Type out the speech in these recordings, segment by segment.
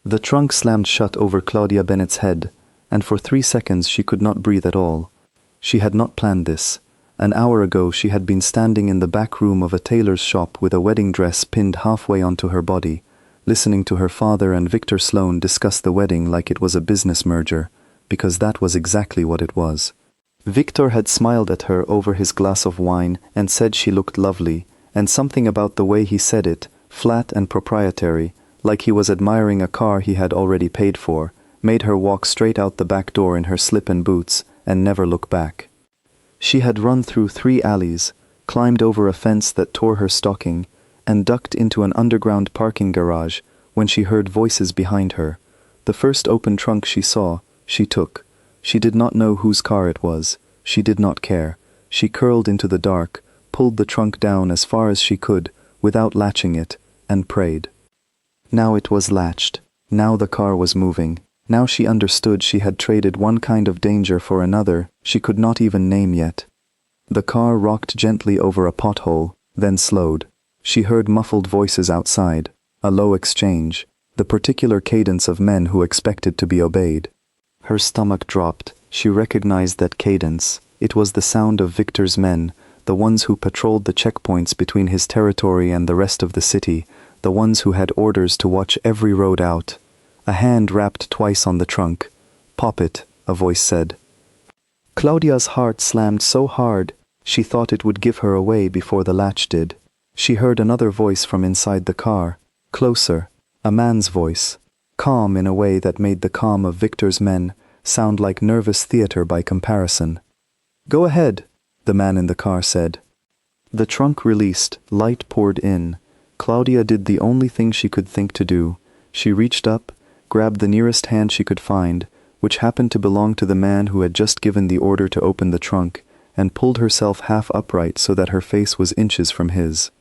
The trunk slammed shut over Claudia Bennett's head, and for 3 seconds she could not breathe at all. She had not planned this. An hour ago she had been standing in the back room of a tailor's shop with a wedding dress pinned halfway onto her body, listening to her father and Victor Sloane discuss the wedding like it was a business merger, because that was exactly what it was. Victor had smiled at her over his glass of wine and said she looked lovely, and something about the way he said it, flat and proprietary, like he was admiring a car he had already paid for, made her walk straight out the back door in her slip and boots and never look back. She had run through 3 alleys, climbed over a fence that tore her stocking, and ducked into an underground parking garage when she heard voices behind her. The first open trunk she saw, she took. She did not know whose car it was. She did not care. She curled into the dark, pulled the trunk down as far as she could, without latching it, and prayed. Now it was latched. Now the car was moving. Now she understood she had traded one kind of danger for another she could not even name yet. The car rocked gently over a pothole, then slowed. She heard muffled voices outside, a low exchange, the particular cadence of men who expected to be obeyed. Her stomach dropped. She recognized that cadence. It was the sound of Victor's men, the ones who patrolled the checkpoints between his territory and the rest of the city, the ones who had orders to watch every road out. A hand rapped twice on the trunk. "Pop it," a voice said. Claudia's heart slammed so hard, she thought it would give her away before the latch did. She heard another voice from inside the car, closer, a man's voice, calm in a way that made the calm of Victor's men sound like nervous theater by comparison. "Go ahead," the man in the car said. The trunk released, light poured in. Claudia did the only thing she could think to do. She reached up, grabbed the nearest hand she could find, which happened to belong to the man who had just given the order to open the trunk, and pulled herself half upright so that her face was inches from his.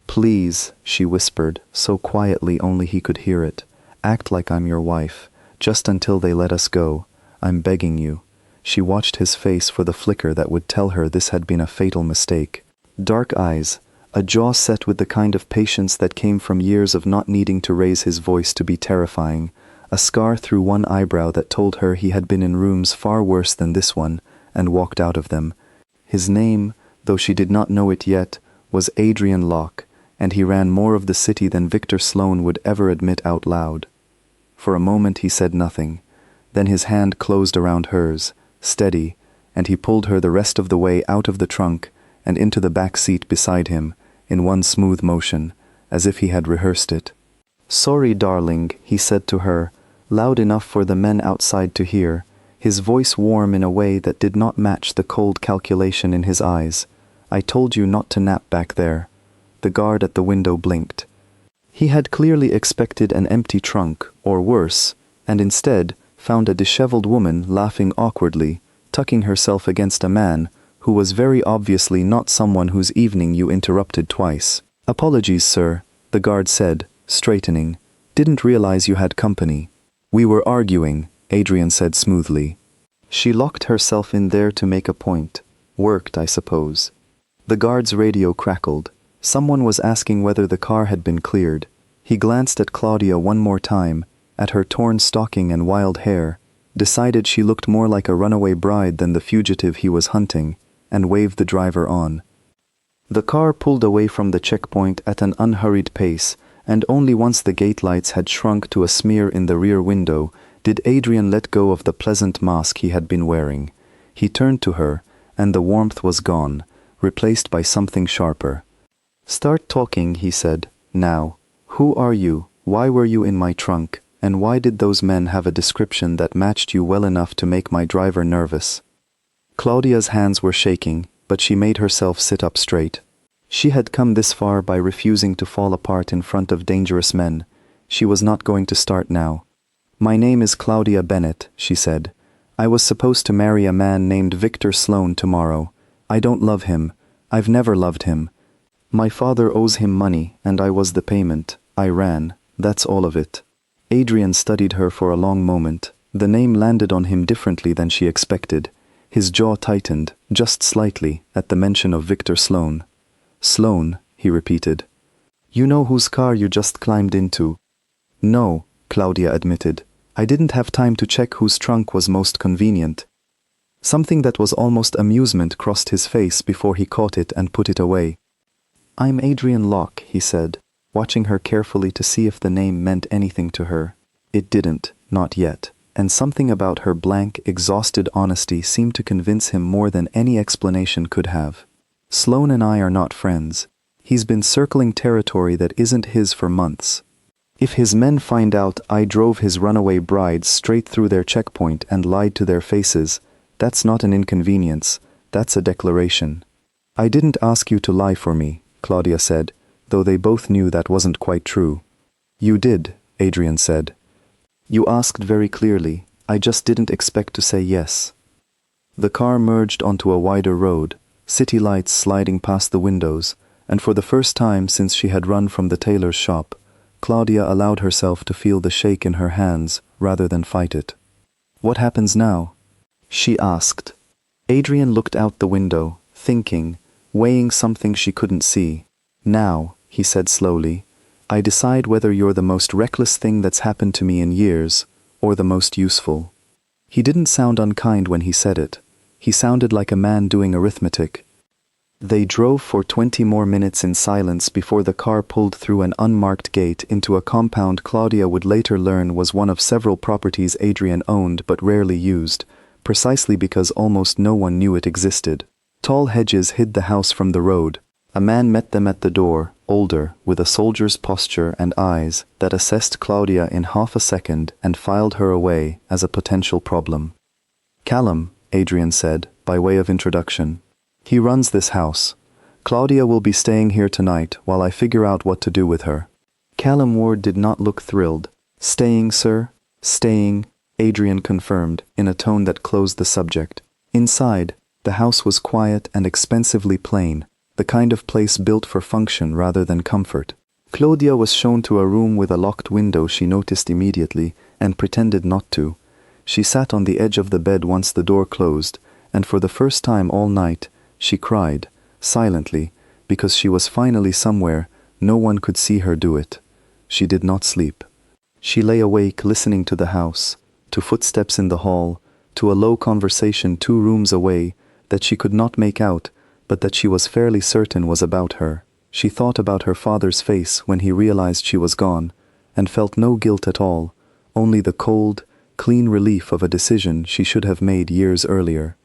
"Please," she whispered, so quietly only he could hear it, "act like I'm your wife, just until they let us go. I'm begging you." She watched his face for the flicker that would tell her this had been a fatal mistake. Dark eyes, a jaw set with the kind of patience that came from years of not needing to raise his voice to be terrifying, a scar through one eyebrow that told her he had been in rooms far worse than this one, and walked out of them. His name, though she did not know it yet, was Adrian Locke, and he ran more of the city than Victor Sloane would ever admit out loud. For a moment he said nothing. Then his hand closed around hers, steady, and he pulled her the rest of the way out of the trunk and into the back seat beside him, in one smooth motion, as if he had rehearsed it. "Sorry, darling," he said to her, loud enough for the men outside to hear, his voice warm in a way that did not match the cold calculation in his eyes. "I told you not to nap back there." The guard at the window blinked. He had clearly expected an empty trunk, or worse, and instead found a disheveled woman laughing awkwardly, tucking herself against a man who was very obviously not someone whose evening you interrupted twice. "Apologies, sir," the guard said, straightening. "Didn't realize you had company." "We were arguing," Adrian said smoothly. She locked herself in there to make a point. "Worked, I suppose." The guard's radio crackled. Someone was asking whether the car had been cleared. He glanced at Claudia one more time, at her torn stocking and wild hair, decided she looked more like a runaway bride than the fugitive he was hunting, and waved the driver on. The car pulled away from the checkpoint at an unhurried pace, and only once the gate lights had shrunk to a smear in the rear window did Adrian let go of the pleasant mask he had been wearing. He turned to her, and the warmth was gone, replaced by something sharper. "Start talking," he said. "Now. Who are you? Why were you in my trunk? And why did those men have a description that matched you well enough to make my driver nervous?" Claudia's hands were shaking, but she made herself sit up straight. She had come this far by refusing to fall apart in front of dangerous men. She was not going to start now. "My name is Claudia Bennett," she said. "I was supposed to marry a man named Victor Sloane tomorrow. I don't love him. I've never loved him. My father owes him money, and I was the payment. I ran. That's all of it." Adrian studied her for a long moment. The name landed on him differently than she expected. His jaw tightened, just slightly, at the mention of Victor Sloane. "Sloane," he repeated. "You know whose car you just climbed into?" "No," Claudia admitted. I didn't have time to check whose trunk was most convenient. Something that was almost amusement crossed his face before he caught it and put it away. I'm Adrian Locke, he said, watching her carefully to see if the name meant anything to her. It didn't, not yet, and something about her blank, exhausted honesty seemed to convince him more than any explanation could have. Sloane and I are not friends. He's been circling territory that isn't his for months. If his men find out I drove his runaway brides straight through their checkpoint and lied to their faces, that's not an inconvenience, that's a declaration. I didn't ask you to lie for me, Claudia said, though they both knew that wasn't quite true. You did, Adrian said. You asked very clearly, I just didn't expect to say yes. The car merged onto a wider road, city lights sliding past the windows, and for the first time since she had run from the tailor's shop, Claudia allowed herself to feel the shake in her hands rather than fight it. What happens now? She asked. Adrian looked out the window, thinking, weighing something she couldn't see. Now, he said slowly, I decide whether you're the most reckless thing that's happened to me in years, or the most useful. He didn't sound unkind when he said it. He sounded like a man doing arithmetic. They drove for 20 more minutes in silence before the car pulled through an unmarked gate into a compound Claudia would later learn was one of several properties Adrian owned but rarely used, precisely because almost no one knew it existed. Tall hedges hid the house from the road. A man met them at the door, older, with a soldier's posture and eyes that assessed Claudia in half a second and filed her away as a potential problem. Callum, Adrian said, by way of introduction. He runs this house. Claudia will be staying here tonight while I figure out what to do with her. Callum Ward did not look thrilled. Staying, sir? Staying, Adrian confirmed, in a tone that closed the subject. Inside, the house was quiet and expensively plain, the kind of place built for function rather than comfort. Claudia was shown to a room with a locked window she noticed immediately and pretended not to. She sat on the edge of the bed once the door closed, and for the first time all night, she cried, silently, because she was finally somewhere no one could see her do it. She did not sleep. She lay awake listening to the house, to footsteps in the hall, to a low conversation 2 rooms away that she could not make out, but that she was fairly certain was about her. She thought about her father's face when he realized she was gone, and felt no guilt at all, only the cold, clean relief of a decision she should have made years earlier.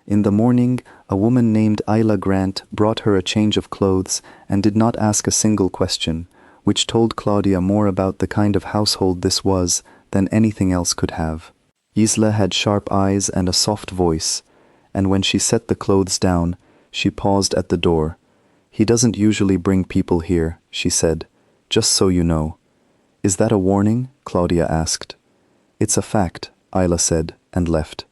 In the morning, a woman named Isla Grant brought her a change of clothes and did not ask a single question, which told Claudia more about the kind of household this was than anything else could have. Isla had sharp eyes and a soft voice, and when she set the clothes down, she paused at the door. He doesn't usually bring people here, she said, just so you know. Is that a warning? Claudia asked. It's a fact, Isla said, and left.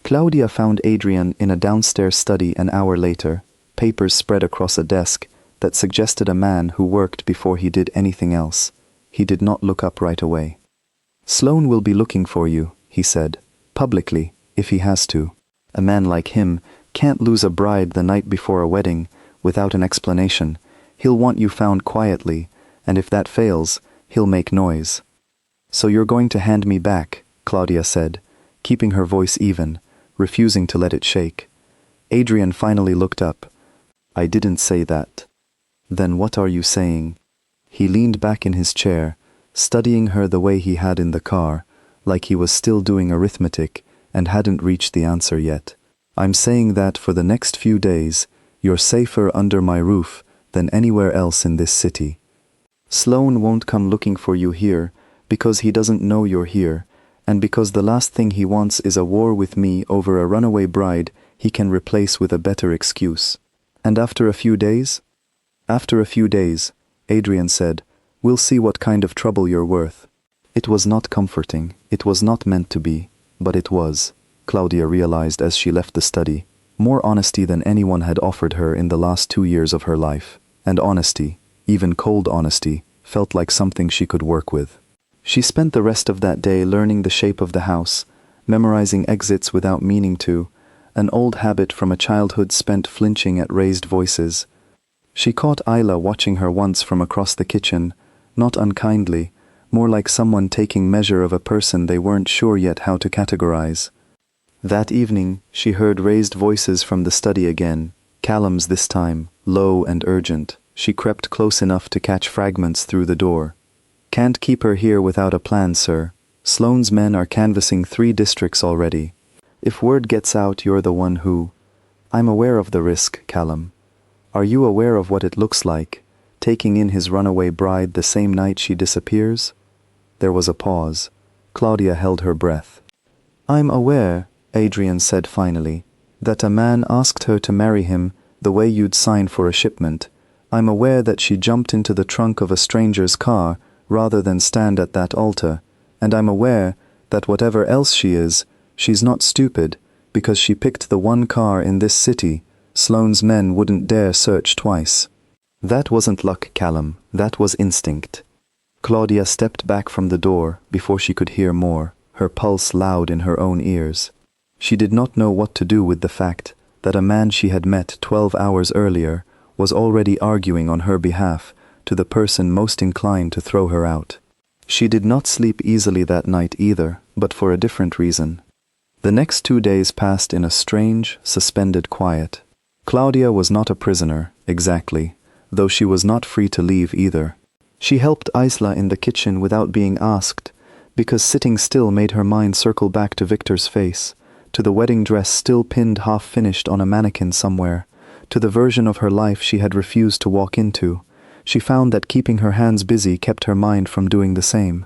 Claudia found Adrian in a downstairs study an hour later, papers spread across a desk that suggested a man who worked before he did anything else. He did not look up right away. Sloane will be looking for you, he said, publicly, if he has to. A man like him can't lose a bride the night before a wedding without an explanation. He'll want you found quietly, and if that fails, he'll make noise. So you're going to hand me back, Claudia said, keeping her voice even, refusing to let it shake. Adrian finally looked up. I didn't say that. Then what are you saying? He leaned back in his chair, studying her the way he had in the car, like he was still doing arithmetic and hadn't reached the answer yet. I'm saying that for the next few days, you're safer under my roof than anywhere else in this city. Sloane won't come looking for you here because he doesn't know you're here, and because the last thing he wants is a war with me over a runaway bride he can replace with a better excuse. And after a few days? After a few days, Adrian said, we'll see what kind of trouble you're worth. It was not comforting, it was not meant to be, but it was, Claudia realized as she left the study. More honesty than anyone had offered her in the last 2 years of her life, and honesty, even cold honesty, felt like something she could work with. She spent the rest of that day learning the shape of the house, memorizing exits without meaning to, an old habit from a childhood spent flinching at raised voices. She caught Isla watching her once from across the kitchen, not unkindly, more like someone taking measure of a person they weren't sure yet how to categorize. That evening, she heard raised voices from the study again, Callum's this time, low and urgent. She crept close enough to catch fragments through the door. "Can't keep her here without a plan, sir. Sloane's men are canvassing 3 districts already. If word gets out you're the one who—" "I'm aware of the risk, Callum. Are you aware of what it looks like, taking in his runaway bride the same night she disappears?" There was a pause. Claudia held her breath. "I'm aware," Adrian said finally, "that a man asked her to marry him the way you'd sign for a shipment. I'm aware that she jumped into the trunk of a stranger's car rather than stand at that altar, and I'm aware that whatever else she is, she's not stupid, because she picked the one car in this city Sloane's men wouldn't dare search twice." "That wasn't luck, Callum. That was instinct." Claudia stepped back from the door before she could hear more, her pulse loud in her own ears. She did not know what to do with the fact that a man she had met 12 hours earlier was already arguing on her behalf to the person most inclined to throw her out. She did not sleep easily that night either, but for a different reason. The next 2 days passed in a strange, suspended quiet. Claudia was not a prisoner, exactly, though she was not free to leave either. She helped Isla in the kitchen without being asked, because sitting still made her mind circle back to Victor's face, to the wedding dress still pinned half-finished on a mannequin somewhere, to the version of her life she had refused to walk into. She found that keeping her hands busy kept her mind from doing the same.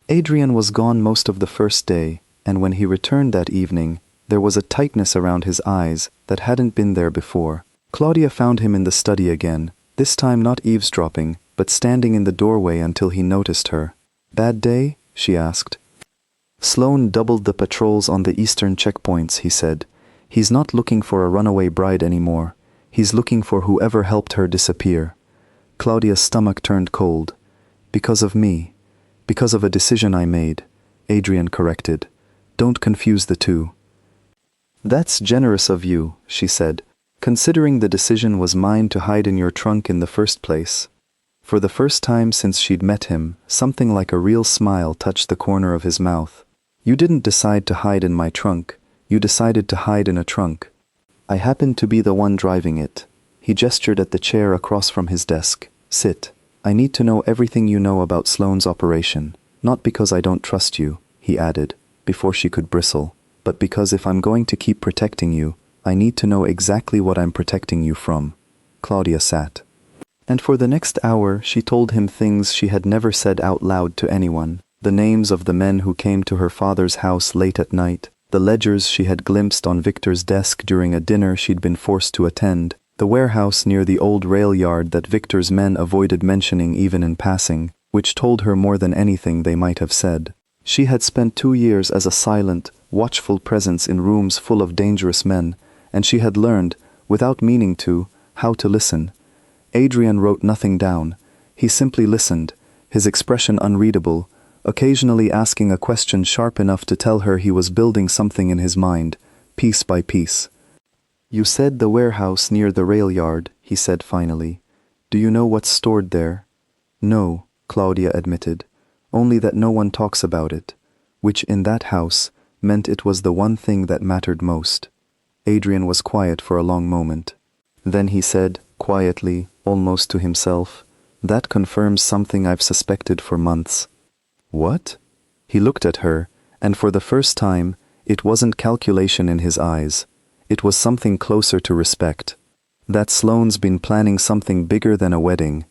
Adrian was gone most of the first day, and when he returned that evening, there was a tightness around his eyes that hadn't been there before. Claudia found him in the study again, this time not eavesdropping, but standing in the doorway until he noticed her. "Bad day?" she asked. "Sloane doubled the patrols on the eastern checkpoints," he said. "He's not looking for a runaway bride anymore. He's looking for whoever helped her disappear." Claudia's stomach turned cold. "Because of me. Because of a decision I made," Adrian corrected. "Don't confuse the two." "That's generous of you," she said, "considering the decision was mine to hide in your trunk in the first place." For the first time since she'd met him, something like a real smile touched the corner of his mouth. "You didn't decide to hide in my trunk. You decided to hide in a trunk. I happened to be the one driving it." He gestured at the chair across from his desk. "Sit. I need to know everything you know about Sloane's operation. Not because I don't trust you," he added, before she could bristle, "but because if I'm going to keep protecting you, I need to know exactly what I'm protecting you from." Claudia sat. And for the next hour she told him things she had never said out loud to anyone. The names of the men who came to her father's house late at night, the ledgers she had glimpsed on Victor's desk during a dinner she'd been forced to attend, the warehouse near the old rail yard that Victor's men avoided mentioning even in passing, which told her more than anything they might have said. She had spent 2 years as a silent, watchful presence in rooms full of dangerous men, and she had learned, without meaning to, how to listen. Adrian wrote nothing down. He simply listened, his expression unreadable, occasionally asking a question sharp enough to tell her he was building something in his mind, piece by piece. "You said the warehouse near the rail yard," he said finally. "Do you know what's stored there?" "No," Claudia admitted, "only that no one talks about it," which in that house meant it was the one thing that mattered most. Adrian was quiet for a long moment. Then he said, quietly, almost to himself, "That confirms something I've suspected for months." "What?" He looked at her, and for the first time, it wasn't calculation in his eyes. It was something closer to respect. "That Sloane's been planning something bigger than a wedding.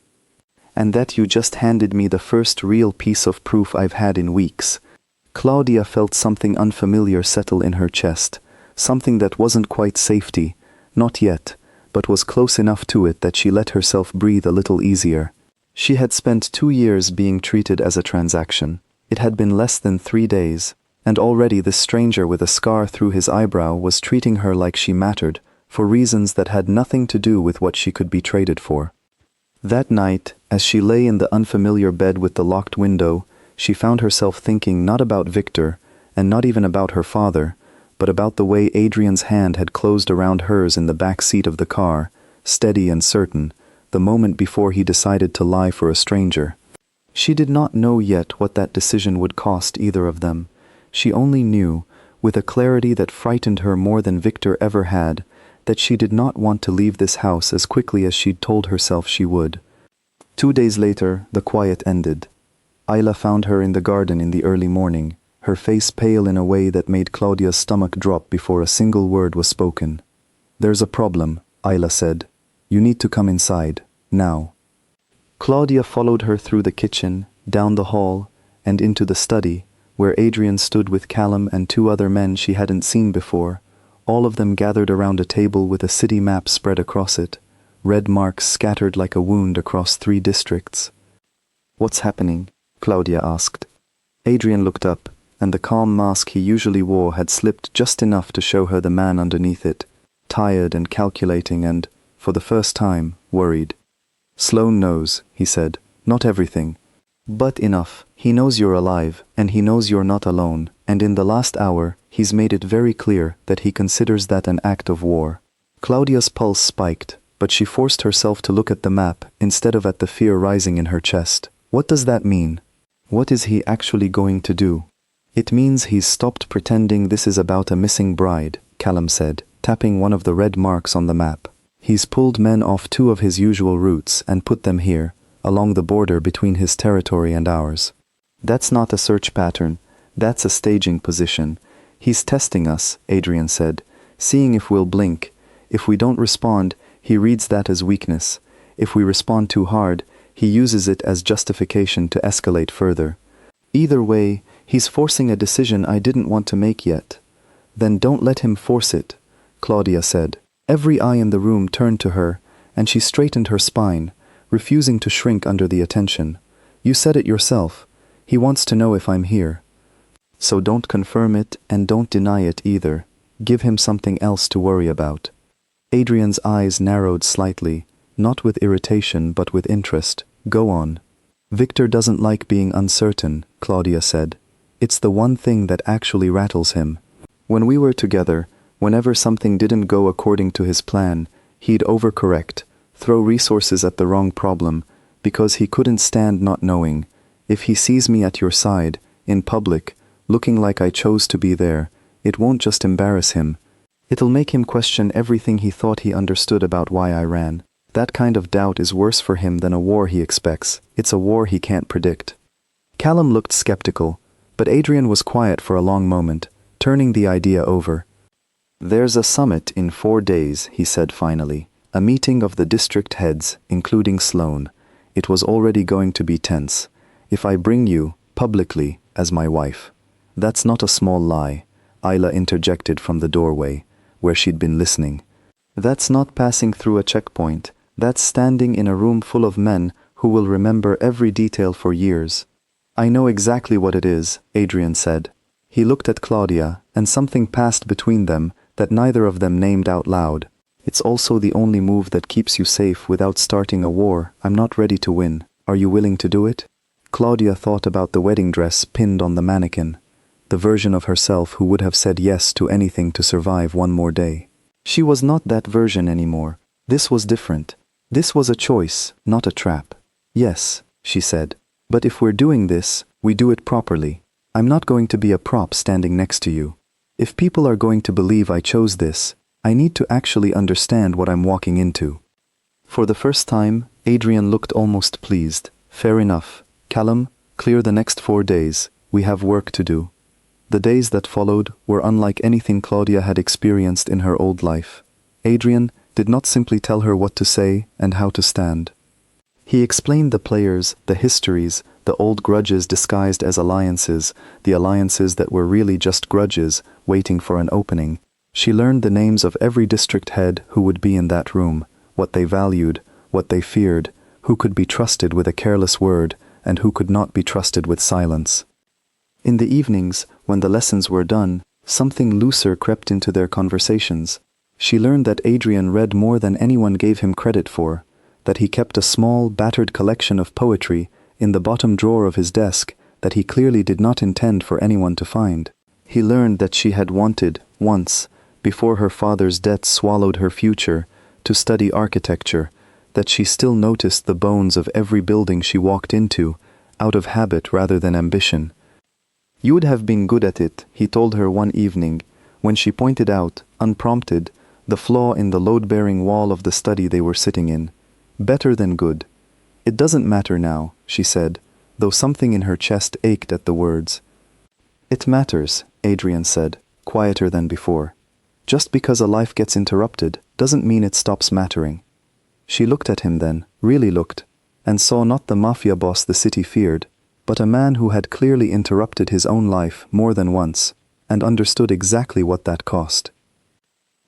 And that you just handed me the first real piece of proof I've had in weeks." Claudia felt something unfamiliar settle in her chest, something that wasn't quite safety, not yet, but was close enough to it that she let herself breathe a little easier. She had spent 2 years being treated as a transaction. It had been less than 3 days, and already this stranger with a scar through his eyebrow was treating her like she mattered, for reasons that had nothing to do with what she could be traded for. That night, as she lay in the unfamiliar bed with the locked window, she found herself thinking not about Victor, and not even about her father, but about the way Adrian's hand had closed around hers in the back seat of the car, steady and certain, the moment before he decided to lie for a stranger. She did not know yet what that decision would cost either of them. She only knew, with a clarity that frightened her more than Victor ever had, that she did not want to leave this house as quickly as she'd told herself she would. 2 days later, the quiet ended. Ayla found her in the garden in the early morning, her face pale in a way that made Claudia's stomach drop before a single word was spoken. "There's a problem," Ayla said. "You need to come inside, now." Claudia followed her through the kitchen, down the hall, and into the study, where Adrian stood with Callum and 2 other men she hadn't seen before, all of them gathered around a table with a city map spread across it, red marks scattered like a wound across 3 districts. "What's happening?" Claudia asked. Adrian looked up, and the calm mask he usually wore had slipped just enough to show her the man underneath it, tired and calculating and, for the first time, worried. "Sloane knows," he said. "Not everything, but enough. He knows you're alive, and he knows you're not alone, and in the last hour, he's made it very clear that he considers that an act of war." Claudia's pulse spiked, but she forced herself to look at the map instead of at the fear rising in her chest. What does that mean? What is he actually going to do? "It means he's stopped pretending this is about a missing bride," Callum said, tapping one of the red marks on the map. "He's pulled men off 2 of his usual routes and put them here, along the border between his territory and ours. That's not a search pattern, that's a staging position. He's testing us," Adrian said, "seeing if we'll blink. If we don't respond, he reads that as weakness. If we respond too hard, he uses it as justification to escalate further. Either way, he's forcing a decision I didn't want to make yet." "Then don't let him force it," Claudia said. Every eye in the room turned to her, and she straightened her spine, refusing to shrink under the attention. "You said it yourself. He wants to know if I'm here. So don't confirm it and don't deny it either. Give him something else to worry about." Adrian's eyes narrowed slightly, not with irritation but with interest. "Go on." "Victor doesn't like being uncertain," Claudia said. "It's the one thing that actually rattles him. When we were together, whenever something didn't go according to his plan, he'd overcorrect, throw resources at the wrong problem, because he couldn't stand not knowing. If he sees me at your side, in public, looking like I chose to be there, it won't just embarrass him. It'll make him question everything he thought he understood about why I ran. That kind of doubt is worse for him than a war he expects. It's a war he can't predict." Callum looked skeptical, but Adrian was quiet for a long moment, turning the idea over. "There's a summit in 4 days," he said finally. "A meeting of the district heads, including Sloane. It was already going to be tense. If I bring you, publicly, as my wife." "That's not a small lie," Ayla interjected from the doorway, where she'd been listening. "That's not passing through a checkpoint. That's standing in a room full of men who will remember every detail for years." "I know exactly what it is," Adrian said. He looked at Claudia, and something passed between them that neither of them named out loud. "It's also the only move that keeps you safe without starting a war. I'm not ready to win. Are you willing to do it?" Claudia thought about the wedding dress pinned on the mannequin, the version of herself who would have said yes to anything to survive one more day. She was not that version anymore. This was different. This was a choice, not a trap. "Yes," she said. "But if we're doing this, we do it properly. I'm not going to be a prop standing next to you. If people are going to believe I chose this, I need to actually understand what I'm walking into." For the first time, Adrian looked almost pleased. "Fair enough. Callum, clear the next 4 days. We have work to do." The days that followed were unlike anything Claudia had experienced in her old life. Adrian did not simply tell her what to say and how to stand. He explained the players, the histories, the old grudges disguised as alliances, the alliances that were really just grudges, waiting for an opening. She learned the names of every district head who would be in that room, what they valued, what they feared, who could be trusted with a careless word, and who could not be trusted with silence. In the evenings, when the lessons were done, something looser crept into their conversations. She learned that Adrian read more than anyone gave him credit for, that he kept a small, battered collection of poetry in the bottom drawer of his desk that he clearly did not intend for anyone to find. He learned that she had wanted, once, before her father's debt swallowed her future, to study architecture, that she still noticed the bones of every building she walked into, out of habit rather than ambition. "You would have been good at it," he told her one evening, when she pointed out, unprompted, the flaw in the load-bearing wall of the study they were sitting in. "Better than good." "It doesn't matter now," she said, though something in her chest ached at the words. "It matters," Adrian said, quieter than before. "Just because a life gets interrupted doesn't mean it stops mattering." She looked at him then, really looked, and saw not the Mafia boss the city feared, but a man who had clearly interrupted his own life more than once, and understood exactly what that cost.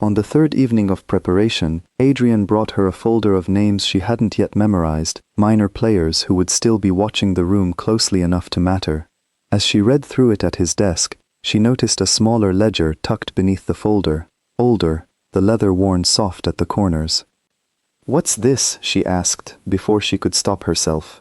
On the third evening of preparation, Adrian brought her a folder of names she hadn't yet memorized, minor players who would still be watching the room closely enough to matter. As she read through it at his desk, she noticed a smaller ledger tucked beneath the folder, older, the leather worn soft at the corners. "What's this?" she asked, before she could stop herself.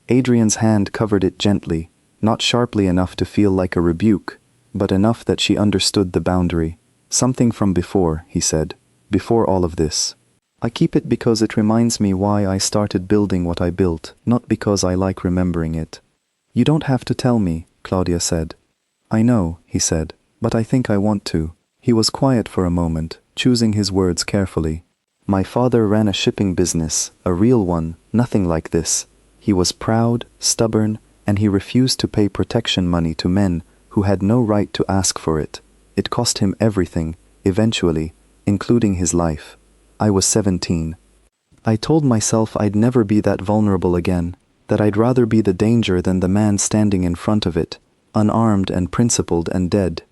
Adrian's hand covered it gently, not sharply enough to feel like a rebuke, but enough that she understood the boundary. "Something from before," he said, "before all of this. I keep it because it reminds me why I started building what I built, not because I like remembering it." "You don't have to tell me," Claudia said. "I know," he said, "but I think I want to." He was quiet for a moment, choosing his words carefully. "My father ran a shipping business, a real one, nothing like this. He was proud, stubborn, and he refused to pay protection money to men who had no right to ask for it. It cost him everything, eventually, including his life. I was 17. I told myself I'd never be that vulnerable again, that I'd rather be the danger than the man standing in front of it, unarmed and principled and dead."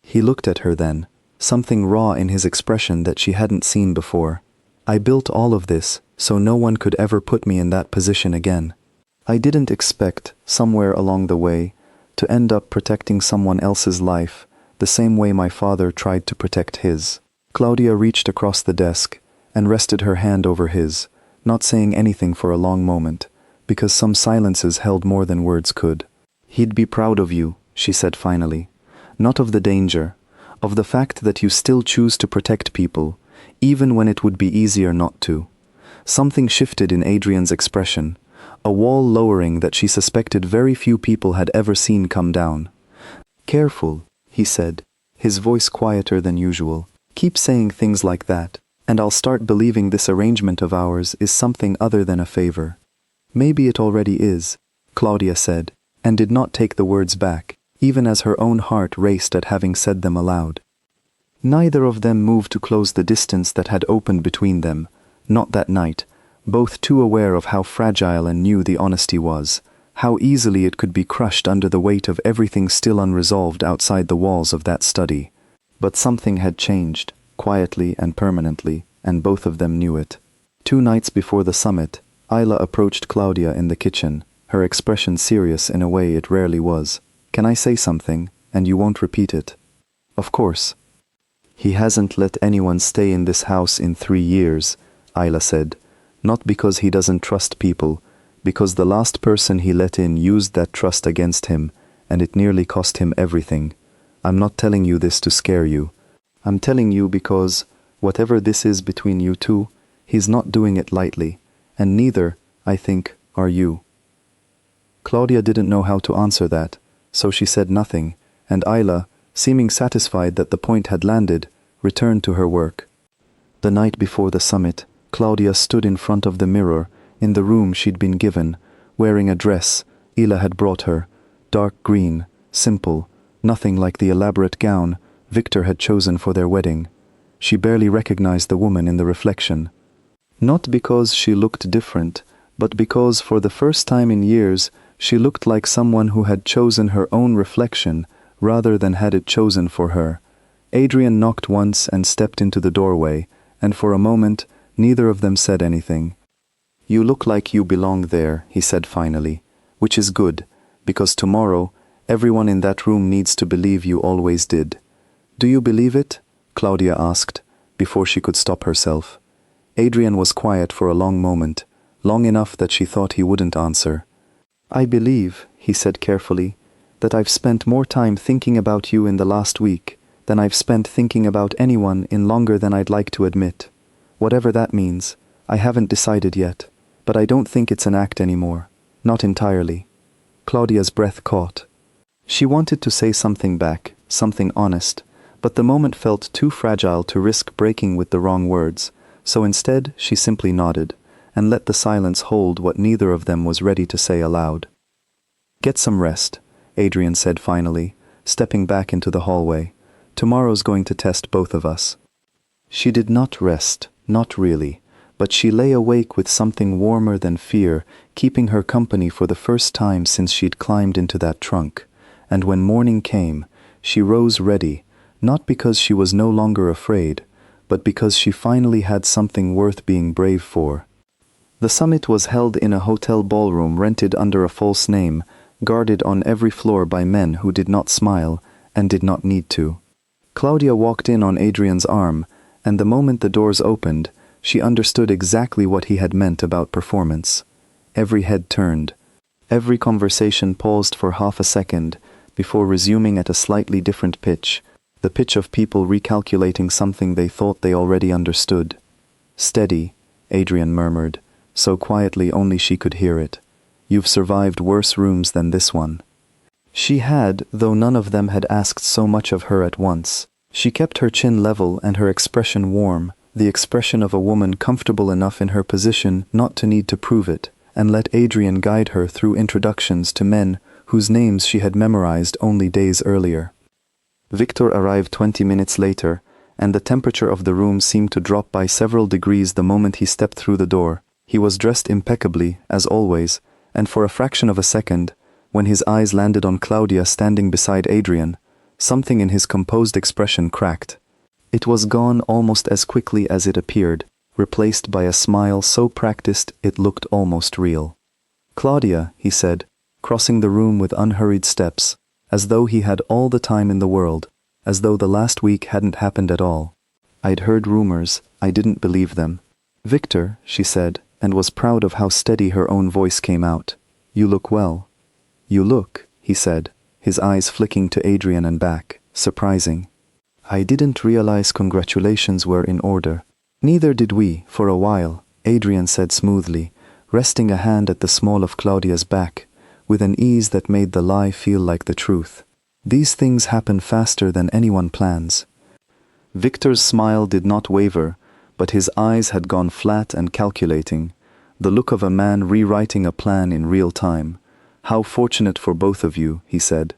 He looked at her then, something raw in his expression that she hadn't seen before. "I built all of this so no one could ever put me in that position again. I didn't expect, somewhere along the way, to end up protecting someone else's life, the same way my father tried to protect his." Claudia reached across the desk and rested her hand over his, not saying anything for a long moment, because some silences held more than words could. "He'd be proud of you," she said finally. "Not of the danger, of the fact that you still choose to protect people, even when it would be easier not to." Something shifted in Adrian's expression, a wall lowering that she suspected very few people had ever seen come down. "Careful," he said, his voice quieter than usual. "Keep saying things like that, and I'll start believing this arrangement of ours is something other than a favor." "Maybe it already is," Claudia said, and did not take the words back, even as her own heart raced at having said them aloud. Neither of them moved to close the distance that had opened between them, not that night, both too aware of how fragile and new the honesty was, how easily it could be crushed under the weight of everything still unresolved outside the walls of that study. But something had changed, quietly and permanently, and both of them knew it. 2 nights before the summit, Ayla approached Claudia in the kitchen, her expression serious in a way it rarely was. "Can I say something, and you won't repeat it?" "Of course." "He hasn't let anyone stay in this house in 3 years, Ayla said. "Not because he doesn't trust people, because the last person he let in used that trust against him, and it nearly cost him everything. I'm not telling you this to scare you. I'm telling you because, whatever this is between you two, he's not doing it lightly, and neither, I think, are you." Claudia didn't know how to answer that, so she said nothing, and Ayla, seeming satisfied that the point had landed, returned to her work. The night before the summit, Claudia stood in front of the mirror in the room she'd been given, wearing a dress Ila had brought her, dark green, simple, nothing like the elaborate gown Victor had chosen for their wedding. She barely recognized the woman in the reflection. Not because she looked different, but because for the first time in years she looked like someone who had chosen her own reflection rather than had it chosen for her. Adrian knocked once and stepped into the doorway, and for a moment neither of them said anything. "You look like you belong there," he said finally, "which is good, because tomorrow everyone in that room needs to believe you always did." "Do you believe it?" Claudia asked, before she could stop herself. Adrian was quiet for a long moment, long enough that she thought he wouldn't answer. "I believe," he said carefully, "that I've spent more time thinking about you in the last week than I've spent thinking about anyone in longer than I'd like to admit. Whatever that means, I haven't decided yet, but I don't think it's an act anymore. Not entirely." Claudia's breath caught. She wanted to say something back, something honest, but the moment felt too fragile to risk breaking with the wrong words, so instead she simply nodded, and let the silence hold what neither of them was ready to say aloud. "Get some rest," Adrian said finally, stepping back into the hallway. "Tomorrow's going to test both of us." She did not rest, not really, but she lay awake with something warmer than fear, keeping her company for the first time since she'd climbed into that trunk. And when morning came, she rose ready, not because she was no longer afraid, but because she finally had something worth being brave for. The summit was held in a hotel ballroom rented under a false name, guarded on every floor by men who did not smile and did not need to. Claudia walked in on Adrian's arm, and the moment the doors opened, she understood exactly what he had meant about performance. Every head turned. Every conversation paused for half a second before resuming at a slightly different pitch, the pitch of people recalculating something they thought they already understood. "Steady," Adrian murmured, so quietly only she could hear it. "You've survived worse rooms than this one." She had, though none of them had asked so much of her at once. She kept her chin level and her expression warm, the expression of a woman comfortable enough in her position not to need to prove it, and let Adrian guide her through introductions to men whose names she had memorized only days earlier. Victor arrived 20 minutes later, and the temperature of the room seemed to drop by several degrees the moment he stepped through the door. He was dressed impeccably, as always, and for a fraction of a second, when his eyes landed on Claudia standing beside Adrian, something in his composed expression cracked. It was gone almost as quickly as it appeared, replaced by a smile so practiced it looked almost real. "Claudia," he said, crossing the room with unhurried steps, as though he had all the time in the world, as though the last week hadn't happened at all. "I'd heard rumors, I didn't believe them." "Victor," she said, and was proud of how steady her own voice came out. "You look well." "You look," he said, his eyes flicking to Adrian and back, surprising. "I didn't realize congratulations were in order." "Neither did we, for a while," Adrian said smoothly, resting a hand at the small of Claudia's back, with an ease that made the lie feel like the truth. "These things happen faster than anyone plans." Victor's smile did not waver, but his eyes had gone flat and calculating, the look of a man rewriting a plan in real time. "How fortunate for both of you," he said.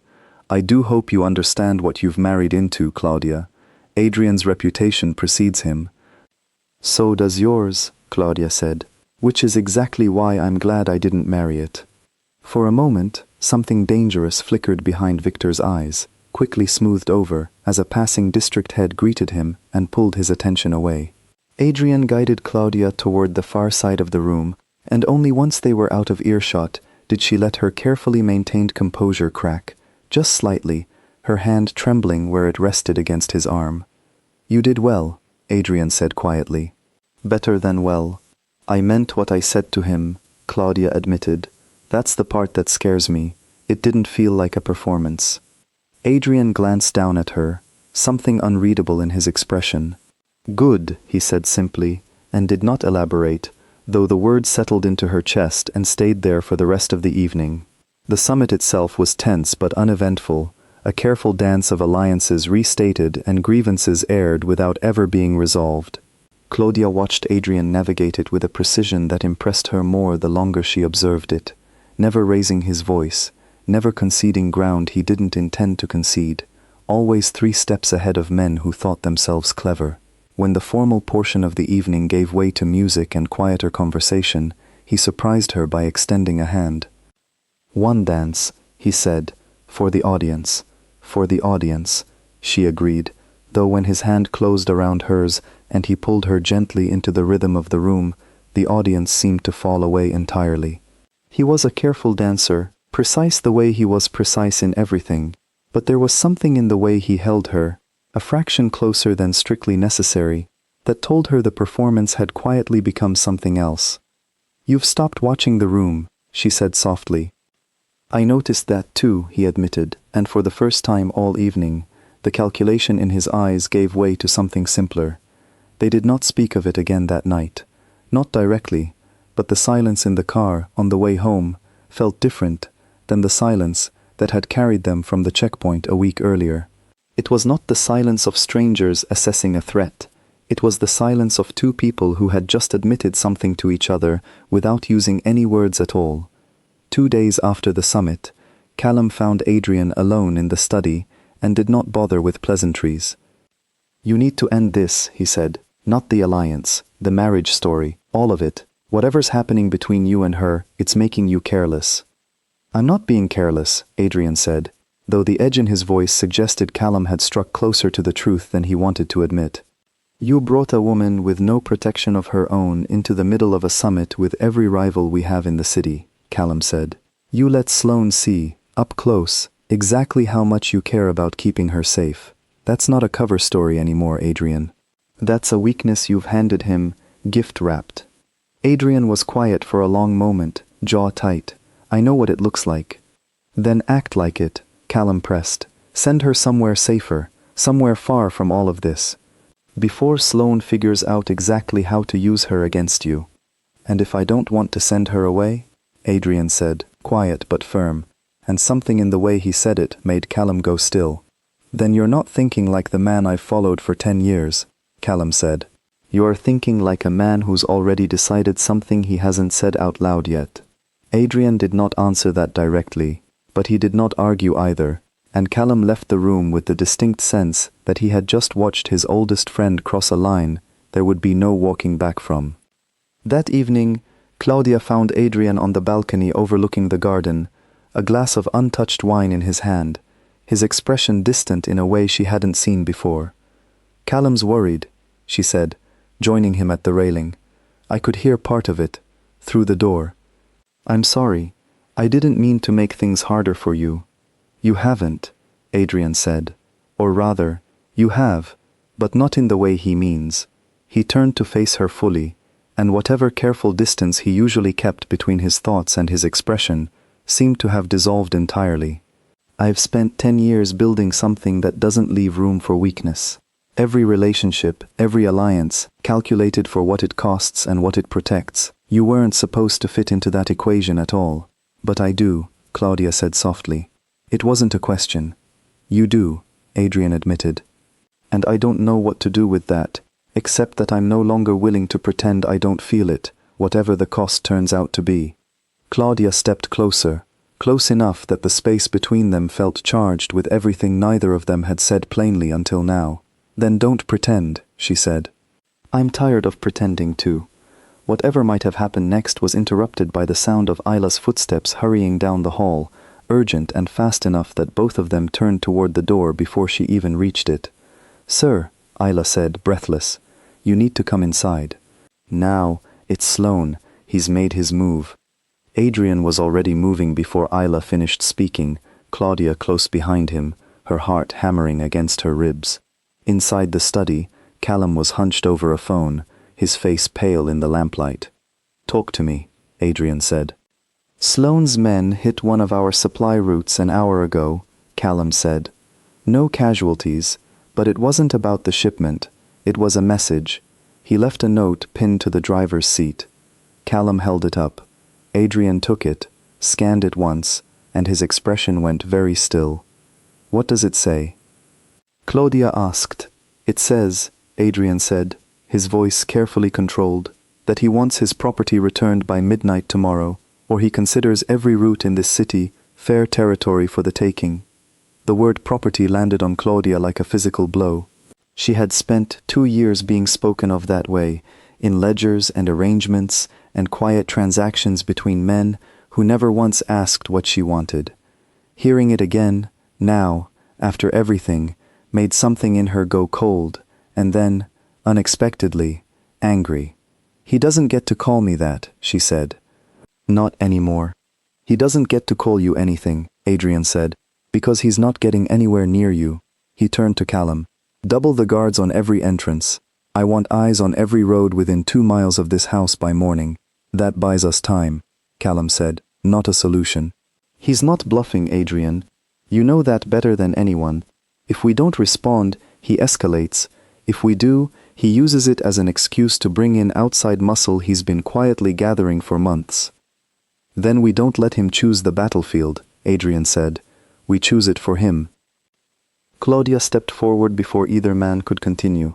"I do hope you understand what you've married into, Claudia. Adrian's reputation precedes him." "So does yours," Claudia said, "which is exactly why I'm glad I didn't marry it." For a moment, something dangerous flickered behind Victor's eyes, quickly smoothed over as a passing district head greeted him and pulled his attention away. Adrian guided Claudia toward the far side of the room, and only once they were out of earshot did she let her carefully maintained composure crack, just slightly, her hand trembling where it rested against his arm. "You did well," Adrian said quietly. "Better than well. I meant what I said to him," Claudia admitted. "That's the part that scares me. It didn't feel like a performance." Adrian glanced down at her, something unreadable in his expression. "Good," he said simply, and did not elaborate, though the words settled into her chest and stayed there for the rest of the evening. The summit itself was tense but uneventful, a careful dance of alliances restated and grievances aired without ever being resolved. Claudia watched Adrian navigate it with a precision that impressed her more the longer she observed it, never raising his voice, never conceding ground he didn't intend to concede, always 3 steps ahead of men who thought themselves clever. When the formal portion of the evening gave way to music and quieter conversation, he surprised her by extending a hand. "One dance," he said, "for the audience." "For the audience," she agreed, though when his hand closed around hers and he pulled her gently into the rhythm of the room, the audience seemed to fall away entirely. He was a careful dancer, precise the way he was precise in everything, but there was something in the way he held her, a fraction closer than strictly necessary, that told her the performance had quietly become something else. "You've stopped watching the room," she said softly. "I noticed that too," he admitted, and for the first time all evening, the calculation in his eyes gave way to something simpler. They did not speak of it again that night. Not directly, but the silence in the car, on the way home, felt different, than the silence that had carried them from the checkpoint a week earlier. It was not the silence of strangers assessing a threat. It was the silence of two people who had just admitted something to each other without using any words at all. 2 days after the summit, Callum found Adrian alone in the study and did not bother with pleasantries. "You need to end this," he said. "Not the alliance, the marriage story, all of it. Whatever's happening between you and her, it's making you careless." "I'm not being careless," Adrian said, though the edge in his voice suggested Callum had struck closer to the truth than he wanted to admit. "You brought a woman with no protection of her own into the middle of a summit with every rival we have in the city," Callum said. "You let Sloane see, up close, exactly how much you care about keeping her safe. That's not a cover story anymore, Adrian. That's a weakness you've handed him, gift-wrapped." Adrian was quiet for a long moment, jaw tight. "I know what it looks like." "Then act like it," Callum pressed. "Send her somewhere safer, somewhere far from all of this, before Sloane figures out exactly how to use her against you." "And if I don't want to send her away?" Adrian said, quiet but firm, and something in the way he said it made Callum go still. "Then you're not thinking like the man I've followed for 10 years, Callum said. "You're thinking like a man who's already decided something he hasn't said out loud yet." Adrian did not answer that directly, but he did not argue either, and Callum left the room with the distinct sense that he had just watched his oldest friend cross a line there would be no walking back from. That evening, Claudia found Adrian on the balcony overlooking the garden, a glass of untouched wine in his hand, his expression distant in a way she hadn't seen before. "Callum's worried," she said, joining him at the railing. "I could hear part of it, through the door. I'm sorry. I didn't mean to make things harder for you." "You haven't," Adrian said. "Or rather, you have, but not in the way he means." He turned to face her fully, and whatever careful distance he usually kept between his thoughts and his expression seemed to have dissolved entirely. "I've spent 10 years building something that doesn't leave room for weakness. Every relationship, every alliance, calculated for what it costs and what it protects. You weren't supposed to fit into that equation at all. But I do," Claudia said softly. "It wasn't a question." "You do," Adrian admitted. "And I don't know what to do with that, except that I'm no longer willing to pretend I don't feel it, whatever the cost turns out to be." Claudia stepped closer, close enough that the space between them felt charged with everything neither of them had said plainly until now. "Then don't pretend," she said. "I'm tired of pretending too." Whatever might have happened next was interrupted by the sound of Isla's footsteps hurrying down the hall, urgent and fast enough that both of them turned toward the door before she even reached it. "Sir," Isla said, breathless, "you need to come inside." "Now, it's Sloane. He's made his move." Adrian was already moving before Isla finished speaking, Claudia close behind him, her heart hammering against her ribs. Inside the study, Callum was hunched over a phone, his face pale in the lamplight. "Talk to me," Adrian said. "Sloane's men hit one of our supply routes an hour ago," Callum said. "No casualties, but it wasn't about the shipment. It was a message. He left a note pinned to the driver's seat." Callum held it up. Adrian took it, scanned it once, and his expression went very still. "What does it say?" Claudia asked. "It says," Adrian said, his voice carefully controlled, "that he wants his property returned by midnight tomorrow, or he considers every route in this city fair territory for the taking." The word property landed on Claudia like a physical blow. She had spent 2 years being spoken of that way, in ledgers and arrangements and quiet transactions between men who never once asked what she wanted. Hearing it again, now, after everything, made something in her go cold, and then, unexpectedly, angry. "He doesn't get to call me that," she said. "Not anymore." "He doesn't get to call you anything," Adrian said, "because he's not getting anywhere near you." He turned to Callum. "Double the guards on every entrance. I want eyes on every road within 2 miles of this house by morning. That buys us time," Callum said, "not a solution." "He's not bluffing, Adrian. You know that better than anyone. If we don't respond, he escalates. If we do, he uses it as an excuse to bring in outside muscle he's been quietly gathering for months. Then we don't let him choose the battlefield," Adrian said. "We choose it for him." Claudia stepped forward before either man could continue.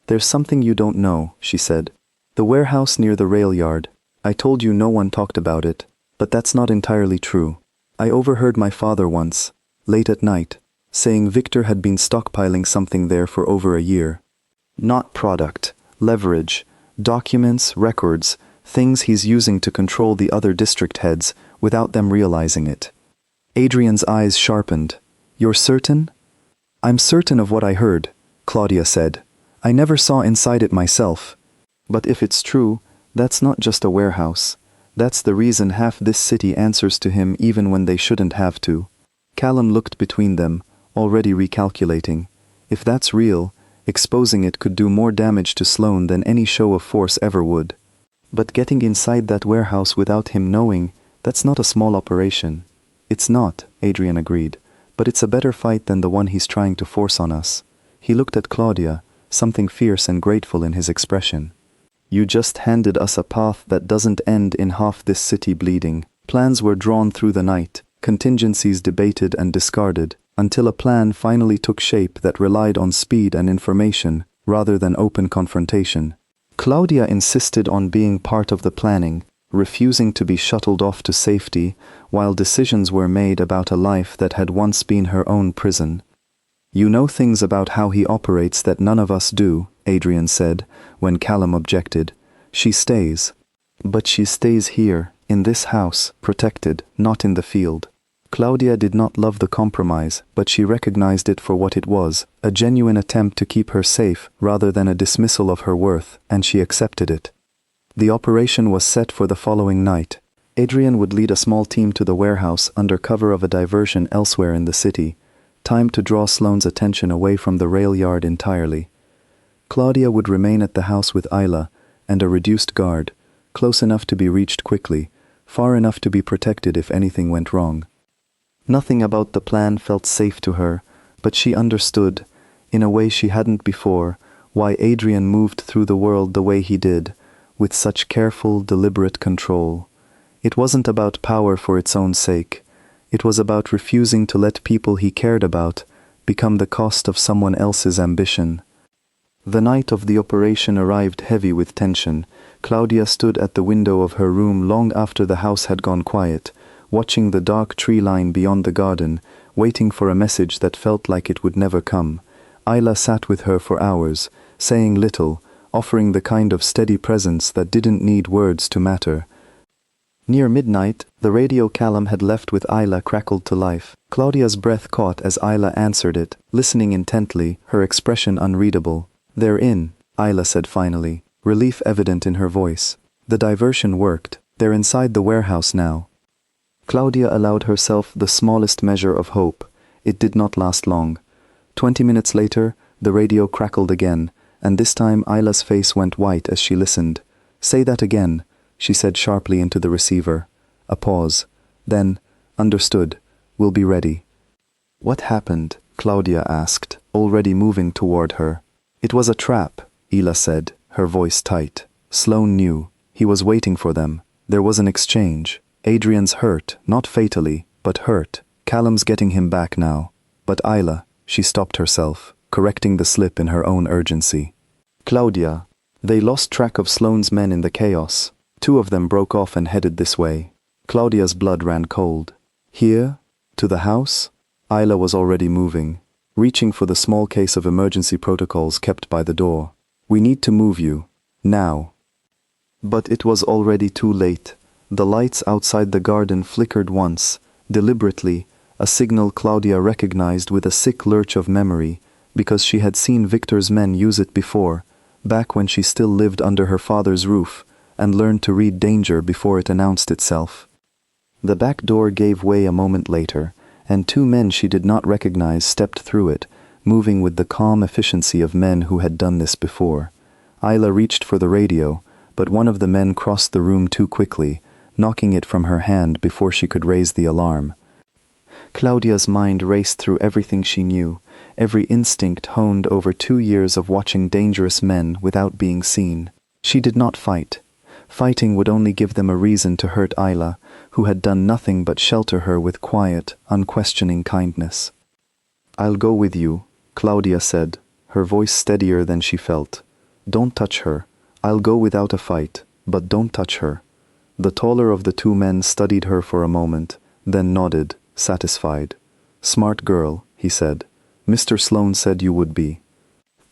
"There's something you don't know," she said. "The warehouse near the rail yard. I told you no one talked about it, but that's not entirely true. I overheard my father once, late at night, saying Victor had been stockpiling something there for over a year. Not product, leverage, documents, records, things he's using to control the other district heads without them realizing it." Adrian's eyes sharpened. "You're certain?" "I'm certain of what I heard," Claudia said. "I never saw inside it myself. But if it's true, that's not just a warehouse. That's the reason half this city answers to him even when they shouldn't have to." Callum looked between them, already recalculating. If that's real, exposing it could do more damage to Sloane than any show of force ever would. But getting inside that warehouse without him knowing, that's not a small operation. "It's not," Adrian agreed, "but it's a better fight than the one he's trying to force on us." He looked at Claudia, something fierce and grateful in his expression. "You just handed us a path that doesn't end in half this city bleeding." Plans were drawn through the night, contingencies debated and discarded, until a plan finally took shape that relied on speed and information rather than open confrontation. Claudia insisted on being part of the planning, refusing to be shuttled off to safety while decisions were made about a life that had once been her own prison. "You know things about how he operates that none of us do," Adrian said, when Callum objected. "She stays. But she stays here, in this house, protected, not in the field." Claudia did not love the compromise, but she recognized it for what it was, a genuine attempt to keep her safe rather than a dismissal of her worth, and she accepted it. The operation was set for the following night. Adrian would lead a small team to the warehouse under cover of a diversion elsewhere in the city, time to draw Sloane's attention away from the rail yard entirely. Claudia would remain at the house with Isla and a reduced guard, close enough to be reached quickly, far enough to be protected if anything went wrong. Nothing about the plan felt safe to her, but she understood, in a way she hadn't before, why Adrian moved through the world the way he did, with such careful, deliberate control. It wasn't about power for its own sake. It was about refusing to let people he cared about become the cost of someone else's ambition. The night of the operation arrived heavy with tension. Claudia stood at the window of her room long after the house had gone quiet, watching the dark tree line beyond the garden, waiting for a message that felt like it would never come. Isla sat with her for hours, saying little, offering the kind of steady presence that didn't need words to matter. Near midnight, the radio Callum had left with Isla crackled to life. Claudia's breath caught as Isla answered it, listening intently, her expression unreadable. "They're in," Isla said finally, relief evident in her voice. "The diversion worked. They're inside the warehouse now." Claudia allowed herself the smallest measure of hope. It did not last long. 20 minutes later, the radio crackled again, and this time Isla's face went white as she listened. "Say that again," she said sharply into the receiver. A pause. Then, "Understood. We'll be ready." "What happened?" Claudia asked, already moving toward her. "It was a trap," Isla said, her voice tight. Sloane knew. He was waiting for them. There was an exchange. Adrian's hurt, not fatally, but hurt. Callum's getting him back now. But Isla, she stopped herself, correcting the slip in her own urgency. "Claudia." They lost track of Sloane's men in the chaos. 2 of them broke off and headed this way. Claudia's blood ran cold. "Here? To the house?" Isla was already moving, reaching for the small case of emergency protocols kept by the door. "We need to move you. Now." But it was already too late. The lights outside the garden flickered once, deliberately, a signal Claudia recognized with a sick lurch of memory, because she had seen Victor's men use it before, back when she still lived under her father's roof, and learned to read danger before it announced itself. The back door gave way a moment later, and 2 men she did not recognize stepped through it, moving with the calm efficiency of men who had done this before. Isla reached for the radio, but one of the men crossed the room too quickly, knocking it from her hand before she could raise the alarm. Claudia's mind raced through everything she knew, every instinct honed over 2 years of watching dangerous men without being seen. She did not fight. Fighting would only give them a reason to hurt Ayla, who had done nothing but shelter her with quiet, unquestioning kindness. "I'll go with you," Claudia said, her voice steadier than she felt. "Don't touch her. I'll go without a fight, but don't touch her." The taller of the two men studied her for a moment, then nodded, satisfied. "Smart girl," he said. "Mr. Sloane said you would be."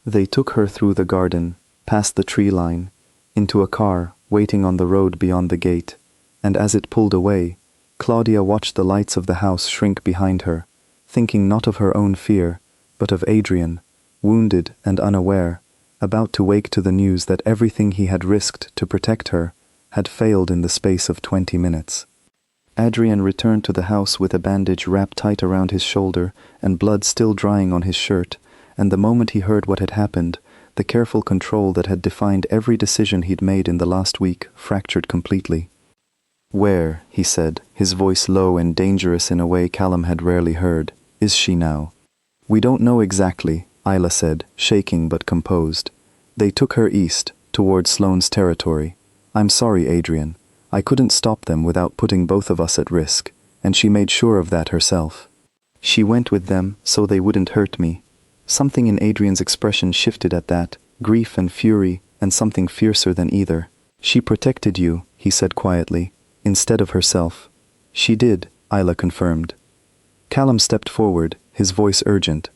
They took her through the garden, past the tree line, into a car waiting on the road beyond the gate, and as it pulled away, Claudia watched the lights of the house shrink behind her, thinking not of her own fear, but of Adrian, wounded and unaware, about to wake to the news that everything he had risked to protect her had failed in the space of 20 minutes. Adrian returned to the house with a bandage wrapped tight around his shoulder and blood still drying on his shirt, and the moment he heard what had happened, the careful control that had defined every decision he'd made in the last week fractured completely. "Where," he said, his voice low and dangerous in a way Callum had rarely heard, "is she now?" "We don't know exactly," Ayla said, shaking but composed. "They took her east, towards Sloane's territory. I'm sorry, Adrian. I couldn't stop them without putting both of us at risk, and she made sure of that herself. She went with them so they wouldn't hurt me." Something in Adrian's expression shifted at that, grief and fury, and something fiercer than either. "She protected you," he said quietly, "instead of herself." "She did," Ayla confirmed. Callum stepped forward, his voice urgent.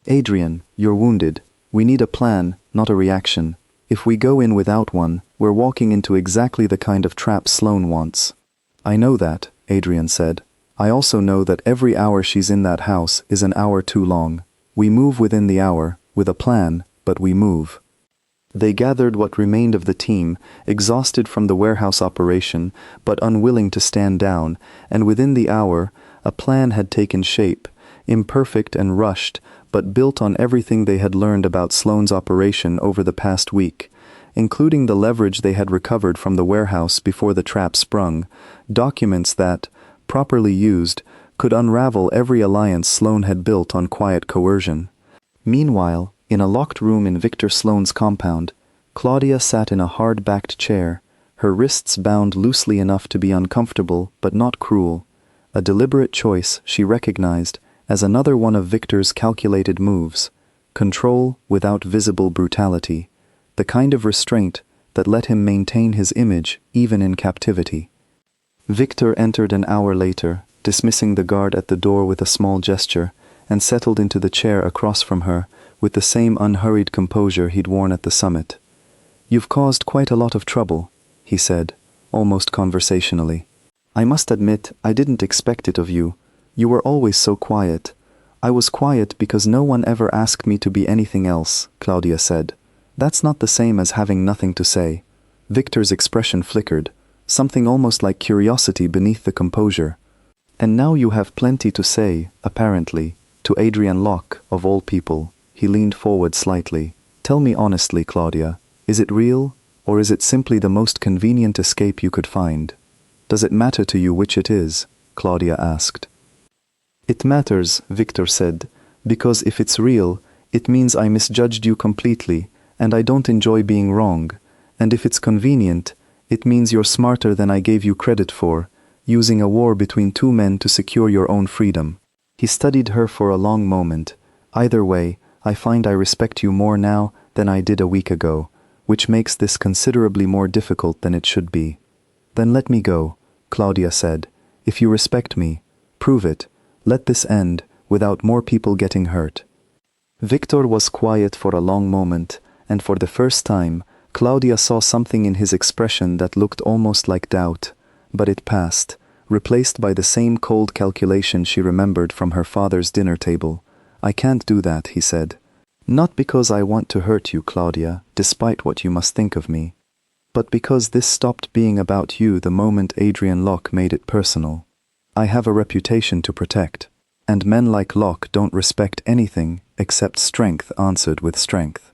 "Adrian, you're wounded. We need a plan, not a reaction. If we go in without one, we're walking into exactly the kind of trap Sloane wants." "I know that," Adrian said. "I also know that every hour she's in that house is an hour too long. We move within the hour, with a plan, but we move." They gathered what remained of the team, exhausted from the warehouse operation, but unwilling to stand down, and within the hour, a plan had taken shape, imperfect and rushed, but built on everything they had learned about Sloane's operation over the past week, including the leverage they had recovered from the warehouse before the trap sprung, documents that, properly used, could unravel every alliance Sloane had built on quiet coercion. Meanwhile, in a locked room in Victor Sloane's compound, Claudia sat in a hard-backed chair, her wrists bound loosely enough to be uncomfortable but not cruel, a deliberate choice she recognized as another one of Victor's calculated moves, control without visible brutality, the kind of restraint that let him maintain his image even in captivity. Victor entered an hour later, dismissing the guard at the door with a small gesture, and settled into the chair across from her with the same unhurried composure he'd worn at the summit. "You've caused quite a lot of trouble," he said, almost conversationally. "I must admit I didn't expect it of you. You were always so quiet." "I was quiet because no one ever asked me to be anything else," Claudia said. "That's not the same as having nothing to say." Victor's expression flickered, something almost like curiosity beneath the composure. "And now you have plenty to say, apparently, to Adrian Locke, of all people." He leaned forward slightly. "Tell me honestly, Claudia, is it real, or is it simply the most convenient escape you could find?" "Does it matter to you which it is?" Claudia asked. "It matters," Victor said, "because if it's real, it means I misjudged you completely, and I don't enjoy being wrong. And if it's convenient, it means you're smarter than I gave you credit for, using a war between two men to secure your own freedom." He studied her for a long moment. "Either way, I find I respect you more now than I did a week ago, which makes this considerably more difficult than it should be." "Then let me go," Claudia said. "If you respect me, prove it. Let this end, without more people getting hurt." Victor was quiet for a long moment, and for the first time, Claudia saw something in his expression that looked almost like doubt, but it passed, replaced by the same cold calculation she remembered from her father's dinner table. "I can't do that," he said. "Not because I want to hurt you, Claudia, despite what you must think of me, but because this stopped being about you the moment Adrian Locke made it personal. I have a reputation to protect, and men like Locke don't respect anything except strength answered with strength."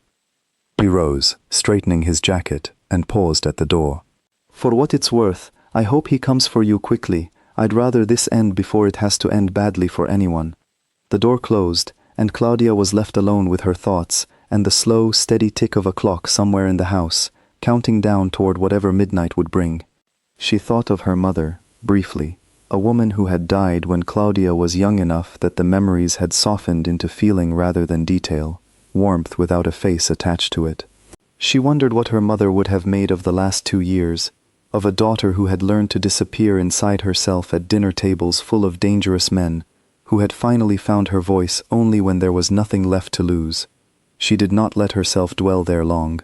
He rose, straightening his jacket, and paused at the door. "For what it's worth, I hope he comes for you quickly. I'd rather this end before it has to end badly for anyone." The door closed, and Claudia was left alone with her thoughts and the slow, steady tick of a clock somewhere in the house, counting down toward whatever midnight would bring. She thought of her mother, briefly, a woman who had died when Claudia was young enough that the memories had softened into feeling rather than detail, warmth without a face attached to it. She wondered what her mother would have made of the last 2 years, of a daughter who had learned to disappear inside herself at dinner tables full of dangerous men, who had finally found her voice only when there was nothing left to lose. She did not let herself dwell there long.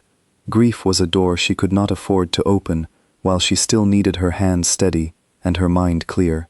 Grief was a door she could not afford to open, while she still needed her hands steady and her mind clear.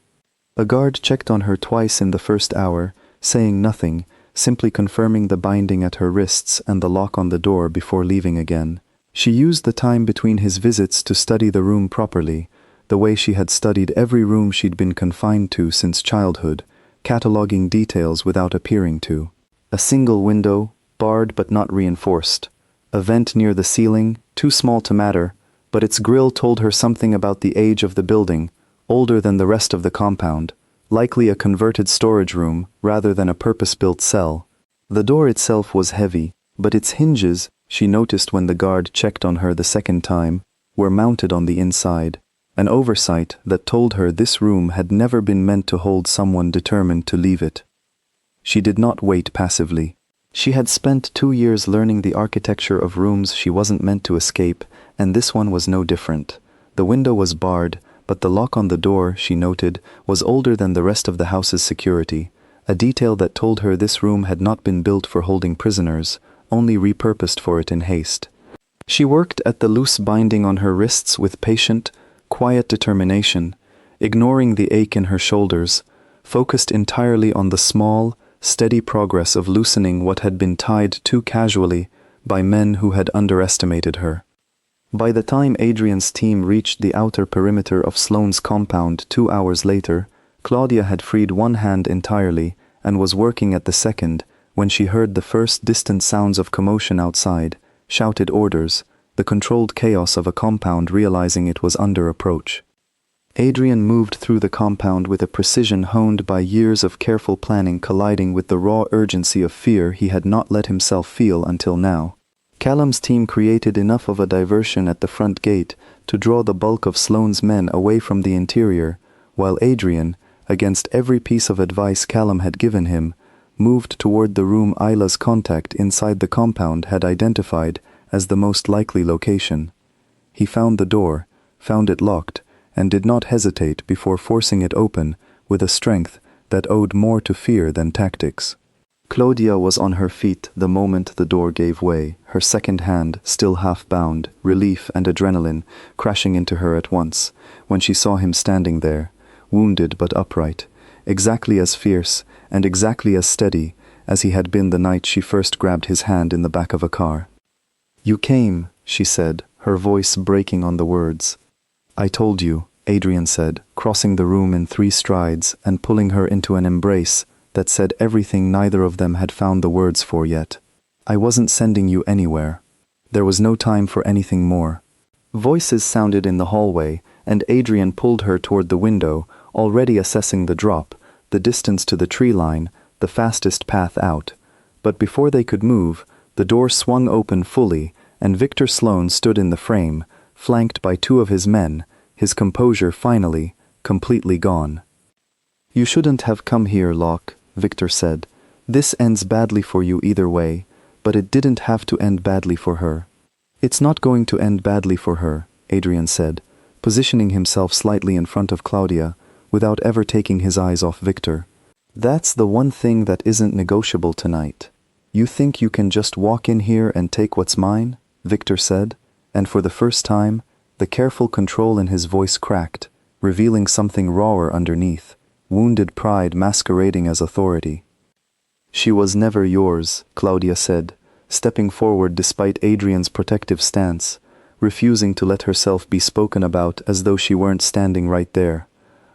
A guard checked on her twice in the first hour, saying nothing, simply confirming the binding at her wrists and the lock on the door before leaving again. She used the time between his visits to study the room properly, the way she had studied every room she'd been confined to since childhood, cataloging details without appearing to. A single window, barred but not reinforced. A vent near the ceiling, too small to matter, but its grill told her something about the age of the building, older than the rest of the compound, likely a converted storage room rather than a purpose-built cell. The door itself was heavy, but its hinges, she noticed when the guard checked on her the second time, were mounted on the inside, an oversight that told her this room had never been meant to hold someone determined to leave it. She did not wait passively. She had spent 2 years learning the architecture of rooms she wasn't meant to escape, and this one was no different. The window was barred, but the lock on the door, she noted, was older than the rest of the house's security, a detail that told her this room had not been built for holding prisoners, only repurposed for it in haste. She worked at the loose binding on her wrists with patient, quiet determination, ignoring the ache in her shoulders, focused entirely on the small, steady progress of loosening what had been tied too casually by men who had underestimated her. By the time Adrian's team reached the outer perimeter of Sloane's compound 2 hours later, Claudia had freed one hand entirely and was working at the second when she heard the first distant sounds of commotion outside, shouted orders, the controlled chaos of a compound realizing it was under approach. Adrian moved through the compound with a precision honed by years of careful planning colliding with the raw urgency of fear he had not let himself feel until now. Callum's team created enough of a diversion at the front gate to draw the bulk of Sloane's men away from the interior, while Adrian, against every piece of advice Callum had given him, moved toward the room Isla's contact inside the compound had identified as the most likely location. He found the door, found it locked, and did not hesitate before forcing it open with a strength that owed more to fear than tactics. Claudia was on her feet the moment the door gave way, her second hand still half-bound, relief and adrenaline crashing into her at once, when she saw him standing there, wounded but upright, exactly as fierce and exactly as steady as he had been the night she first grabbed his hand in the back of a car. "You came," she said, her voice breaking on the words. "I told you," Adrian said, crossing the room in 3 strides and pulling her into an embrace that said everything neither of them had found the words for yet. "I wasn't sending you anywhere. There was no time for anything more." Voices sounded in the hallway, and Adrian pulled her toward the window, already assessing the drop, the distance to the tree line, the fastest path out. But before they could move, the door swung open fully, and Victor Sloane stood in the frame, flanked by 2 of his men, his composure finally, completely gone. "You shouldn't have come here, Locke," Victor said. "This ends badly for you either way, but it didn't have to end badly for her." "It's not going to end badly for her," Adrian said, positioning himself slightly in front of Claudia, without ever taking his eyes off Victor. "That's the one thing that isn't negotiable tonight. You think you can just walk in here and take what's mine?" Victor said, and for the first time, the careful control in his voice cracked, revealing something rawer underneath, wounded pride masquerading as authority. "She was never yours," Claudia said, stepping forward despite Adrian's protective stance, refusing to let herself be spoken about as though she weren't standing right there.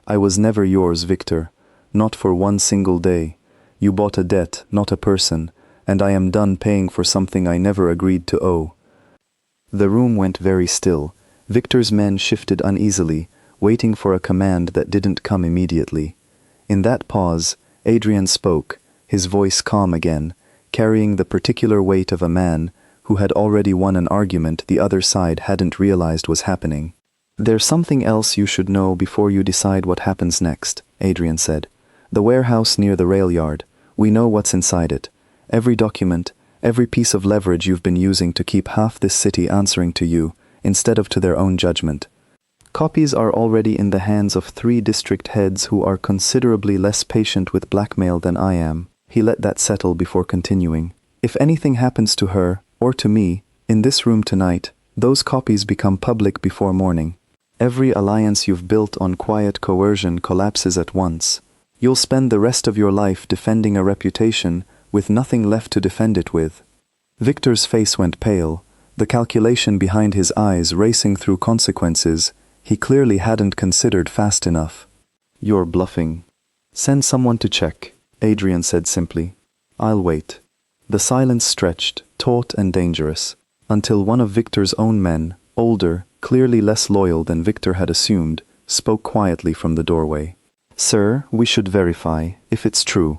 "I was never yours, Victor, not for one single day. You bought a debt, not a person, and I am done paying for something I never agreed to owe." The room went very still. Victor's men shifted uneasily, waiting for a command that didn't come immediately. In that pause, Adrian spoke, his voice calm again, carrying the particular weight of a man who had already won an argument the other side hadn't realized was happening. "There's something else you should know before you decide what happens next," Adrian said. "The warehouse near the rail yard. We know what's inside it. Every document, every piece of leverage you've been using to keep half this city answering to you, instead of to their own judgment. Copies are already in the hands of 3 district heads who are considerably less patient with blackmail than I am." He let that settle before continuing. "If anything happens to her, or to me, in this room tonight, those copies become public before morning. Every alliance you've built on quiet coercion collapses at once. You'll spend the rest of your life defending a reputation with nothing left to defend it with." Victor's face went pale, the calculation behind his eyes racing through consequences he clearly hadn't considered fast enough. "You're bluffing." "Send someone to check," Adrian said simply. "I'll wait." The silence stretched, taut and dangerous, until one of Victor's own men, older, clearly less loyal than Victor had assumed, spoke quietly from the doorway. "Sir, we should verify, if it's true."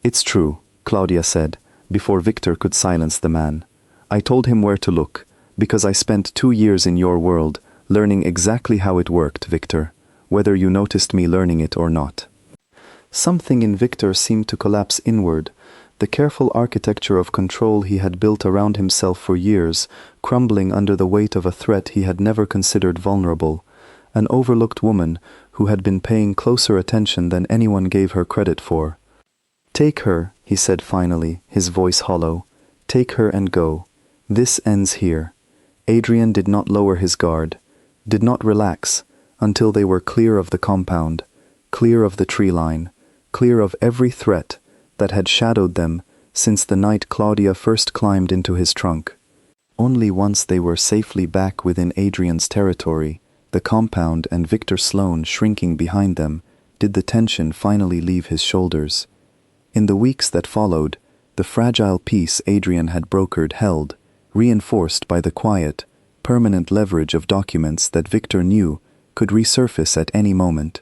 "It's true," Claudia said, before Victor could silence the man. "I told him where to look, because I spent 2 years in your world, learning exactly how it worked, Victor, whether you noticed me learning it or not." Something in Victor seemed to collapse inward, the careful architecture of control he had built around himself for years, crumbling under the weight of a threat he had never considered vulnerable, an overlooked woman who had been paying closer attention than anyone gave her credit for. "Take her," he said finally, his voice hollow. "Take her and go. This ends here." Adrian did not lower his guard, did not relax, until they were clear of the compound, clear of the tree line, clear of every threat that had shadowed them since the night Claudia first climbed into his trunk. Only once they were safely back within Adrian's territory, the compound and Victor Sloane shrinking behind them, did the tension finally leave his shoulders. In the weeks that followed, the fragile peace Adrian had brokered held, reinforced by the quiet, permanent leverage of documents that Victor knew could resurface at any moment.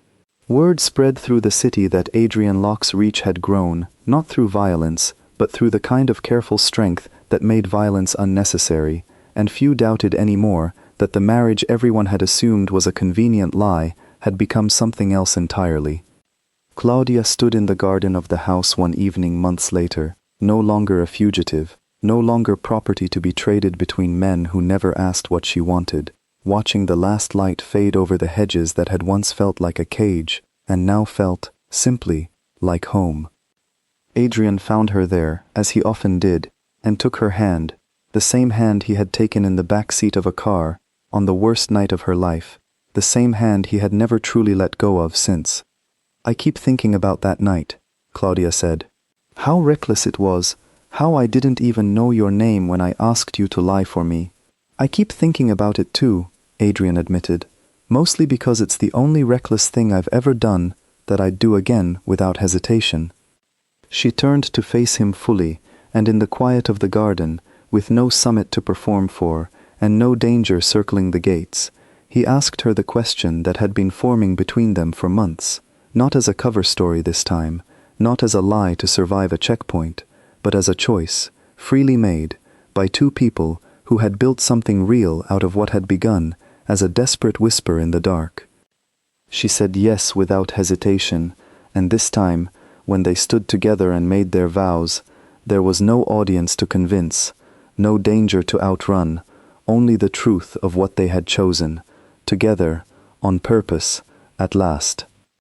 Word spread through the city that Adrian Locke's reach had grown, not through violence, but through the kind of careful strength that made violence unnecessary, and few doubted any more that the marriage everyone had assumed was a convenient lie had become something else entirely. Claudia stood in the garden of the house one evening months later, no longer a fugitive, no longer property to be traded between men who never asked what she wanted, watching the last light fade over the hedges that had once felt like a cage, and now felt, simply, like home. Adrian found her there, as he often did, and took her hand, the same hand he had taken in the back seat of a car, on the worst night of her life, the same hand he had never truly let go of since. "I keep thinking about that night," Claudia said. "How reckless it was, how I didn't even know your name when I asked you to lie for me." "I keep thinking about it too," Adrian admitted, "mostly because it's the only reckless thing I've ever done that I'd do again without hesitation." She turned to face him fully, and in the quiet of the garden, with no summit to perform for, and no danger circling the gates, he asked her the question that had been forming between them for months, not as a cover story this time, not as a lie to survive a checkpoint, but as a choice, freely made, by 2 people who had built something real out of what had begun as a desperate whisper in the dark. She said yes without hesitation, and this time, when they stood together and made their vows, there was no audience to convince, no danger to outrun, only the truth of what they had chosen, together, on purpose, at last.